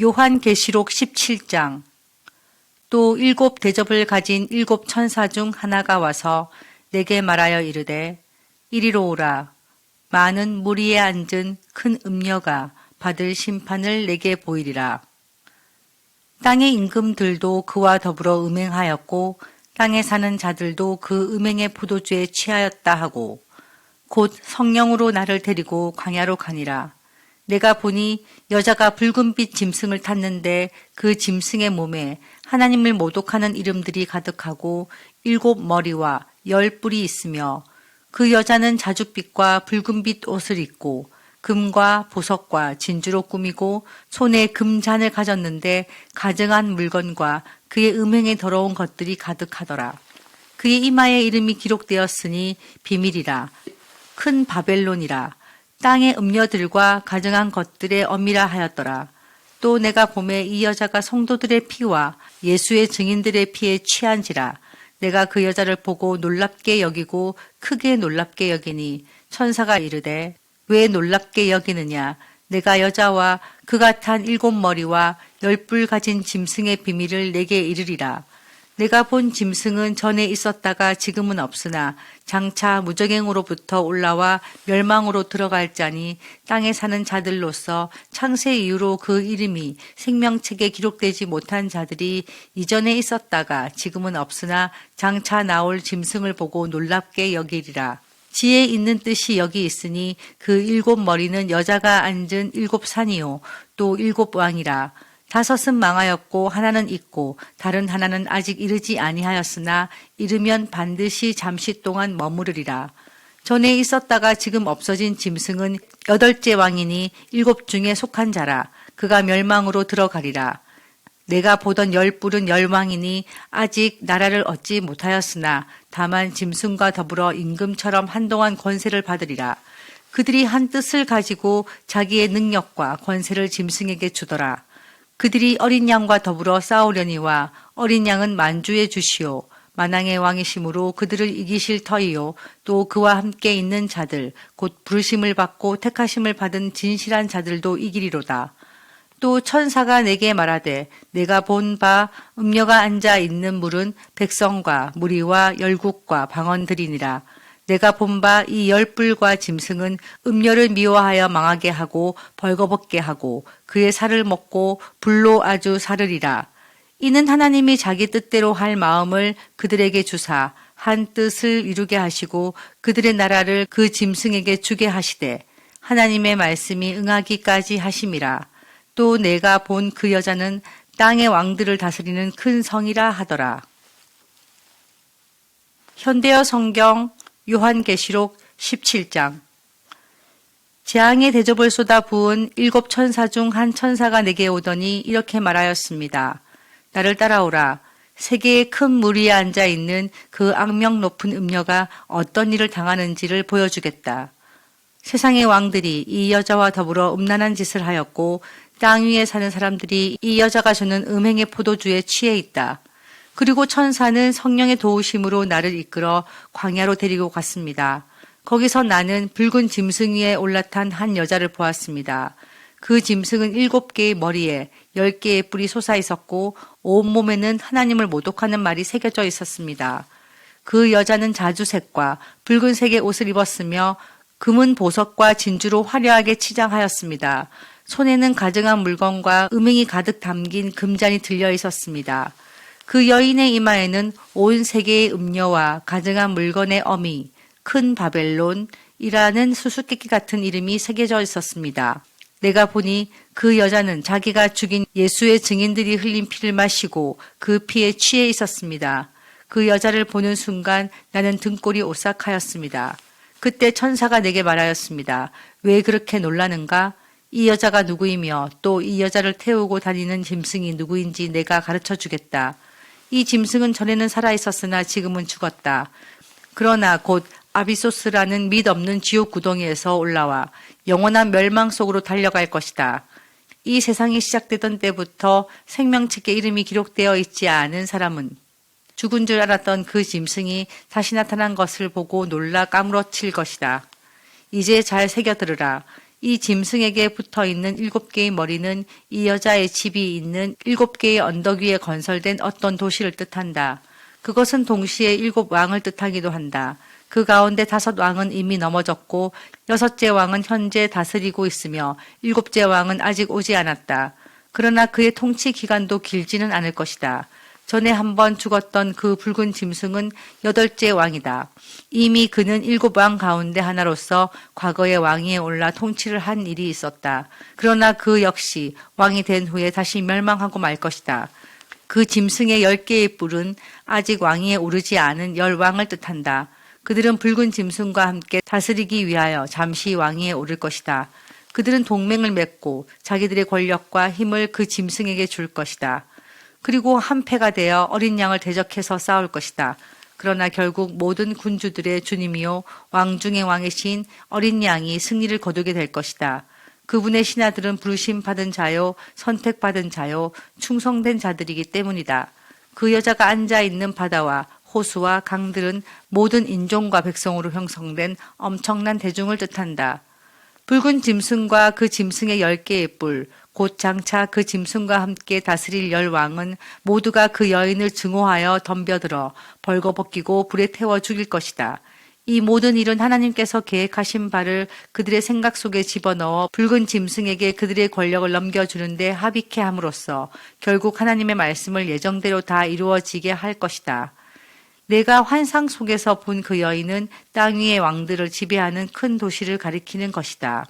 요한계시록 17장. 또 7 대접을 가진 7 천사 중 하나가 와서 내게 말하여 이르되 이리로 오라. 많은 무리에 앉은 큰 음녀가 받을 심판을 내게 보이리라. 땅의 임금들도 그와 더불어 음행하였고 땅에 사는 자들도 그 음행의 포도주에 취하였다 하고 곧 성령으로 나를 데리고 광야로 가니라. 내가 보니 여자가 붉은빛 짐승을 탔는데 그 짐승의 몸에 하나님을 모독하는 이름들이 가득하고 7 머리와 10 뿔이 있으며 그 여자는 자줏빛과 붉은빛 옷을 입고 금과 보석과 진주로 꾸미고 손에 금잔을 가졌는데 가증한 물건과 그의 음행에 더러운 것들이 가득하더라. 그의 이마에 이름이 기록되었으니 비밀이라. 큰 바벨론이라. 땅의 음녀들과 가증한 것들의 엄이라 하였더라. 또 내가 보매 이 여자가 성도들의 피와 예수의 증인들의 피에 취한지라. 내가 그 여자를 보고 놀랍게 여기고 크게 놀랍게 여기니 천사가 이르되 왜 놀랍게 여기느냐. 내가 여자와 그가 탄 7 머리와 10 뿔 가진 짐승의 비밀을 내게 이르리라. 내가 본 짐승은 전에 있었다가 지금은 없으나 장차 무저갱으로부터 올라와 멸망으로 들어갈 자니 땅에 사는 자들로서 창세 이후로 그 이름이 생명책에 기록되지 못한 자들이 이전에 있었다가 지금은 없으나 장차 나올 짐승을 보고 놀랍게 여기리라. 지혜 있는 뜻이 여기 있으니 그 7 머리는 여자가 앉은 7 산이요 또 7 왕이라. 5은 망하였고 하나는 있고 다른 하나는 아직 이르지 아니하였으나 이르면 반드시 잠시 동안 머무르리라. 전에 있었다가 지금 없어진 짐승은 8째 왕이니 7 중에 속한 자라. 그가 멸망으로 들어가리라. 내가 보던 10 뿔은 10왕이니 아직 나라를 얻지 못하였으나 다만 짐승과 더불어 임금처럼 한동안 권세를 받으리라. 그들이 한 뜻을 가지고 자기의 능력과 권세를 짐승에게 주더라. 그들이 어린 양과 더불어 싸우려니와 어린 양은 만주의 주시오 만왕의 왕이심으로 그들을 이기실 터이요 또 그와 함께 있는 자들 곧 부르심을 받고 택하심을 받은 진실한 자들도 이기리로다. 또 천사가 내게 말하되 내가 본 바 음녀가 앉아 있는 물은 백성과 무리와 열국과 방언들이니라. 내가 본 바 이 10 뿔과 짐승은 음녀를 미워하여 망하게 하고 벌거벗게 하고 그의 살을 먹고 불로 아주 사르리라. 이는 하나님이 자기 뜻대로 할 마음을 그들에게 주사 한 뜻을 이루게 하시고 그들의 나라를 그 짐승에게 주게 하시되 하나님의 말씀이 응하기까지 하심이라. 또 내가 본 그 여자는 땅의 왕들을 다스리는 큰 성이라 하더라. 현대어 성경 요한계시록 17장. 재앙의 대접을 쏟아 부은 7 천사 중 한 천사가 내게 오더니 이렇게 말하였습니다. 나를 따라오라. 세계의 큰 물 위에 앉아 있는 그 악명 높은 음녀가 어떤 일을 당하는지를 보여주겠다. 세상의 왕들이 이 여자와 더불어 음란한 짓을 하였고 땅 위에 사는 사람들이 이 여자가 주는 음행의 포도주에 취해 있다. 그리고 천사는 성령의 도우심으로 나를 이끌어 광야로 데리고 갔습니다. 거기서 나는 붉은 짐승 위에 올라탄 한 여자를 보았습니다. 그 짐승은 7개의 머리에 10개의 뿔이 솟아 있었고 온몸에는 하나님을 모독하는 말이 새겨져 있었습니다. 그 여자는 자주색과 붉은색의 옷을 입었으며 금은 보석과 진주로 화려하게 치장하였습니다. 손에는 가증한 물건과 음행이 가득 담긴 금잔이 들려 있었습니다. 그 여인의 이마에는 온 세계의 음녀와 가증한 물건의 어미, 큰 바벨론이라는 수수께끼 같은 이름이 새겨져 있었습니다. 내가 보니 그 여자는 자기가 죽인 예수의 증인들이 흘린 피를 마시고 그 피에 취해 있었습니다. 그 여자를 보는 순간 나는 등골이 오싹하였습니다. 그때 천사가 내게 말하였습니다. 왜 그렇게 놀라는가? 이 여자가 누구이며 또 이 여자를 태우고 다니는 짐승이 누구인지 내가 가르쳐 주겠다. 이 짐승은 전에는 살아있었으나 지금은 죽었다. 그러나 곧 아비소스라는 밑없는 지옥 구덩이에서 올라와 영원한 멸망 속으로 달려갈 것이다. 이 세상이 시작되던 때부터 생명책에 이름이 기록되어 있지 않은 사람은 죽은 줄 알았던 그 짐승이 다시 나타난 것을 보고 놀라 까무러칠 것이다. 이제 잘 새겨들으라. 이 짐승에게 붙어있는 7개의 머리는 이 여자의 집이 있는 7개의 언덕 위에 건설된 어떤 도시를 뜻한다. 그것은 동시에 7왕을 뜻하기도 한다. 그 가운데 5왕은 이미 넘어졌고 6째 왕은 현재 다스리고 있으며 7째 왕은 아직 오지 않았다. 그러나 그의 통치 기간도 길지는 않을 것이다. 전에 한번 죽었던 그 붉은 짐승은 8째 왕이다. 이미 그는 7왕 가운데 하나로서 과거의 왕위에 올라 통치를 한 일이 있었다. 그러나 그 역시 왕이 된 후에 다시 멸망하고 말 것이다. 그 짐승의 10개의 뿔은 아직 왕위에 오르지 않은 10왕을 뜻한다. 그들은 붉은 짐승과 함께 다스리기 위하여 잠시 왕위에 오를 것이다. 그들은 동맹을 맺고 자기들의 권력과 힘을 그 짐승에게 줄 것이다. 그리고 한패가 되어 어린 양을 대적해서 싸울 것이다. 그러나 결국 모든 군주들의 주님이요 왕 중의 왕이신 어린 양이 승리를 거두게 될 것이다. 그분의 신하들은 부르심 받은 자요 선택받은 자요 충성된 자들이기 때문이다. 그 여자가 앉아있는 바다와 호수와 강들은 모든 인종과 백성으로 형성된 엄청난 대중을 뜻한다. 붉은 짐승과 그 짐승의 10개의 뿔, 곧 장차 그 짐승과 함께 다스릴 10왕은 모두가 그 여인을 증오하여 덤벼들어 벌거벗기고 불에 태워 죽일 것이다. 이 모든 일은 하나님께서 계획하신 바를 그들의 생각 속에 집어넣어 붉은 짐승에게 그들의 권력을 넘겨주는데 합의케 함으로써 결국 하나님의 말씀을 예정대로 다 이루어지게 할 것이다. 내가 환상 속에서 본 그 여인은 땅 위의 왕들을 지배하는 큰 도시를 가리키는 것이다.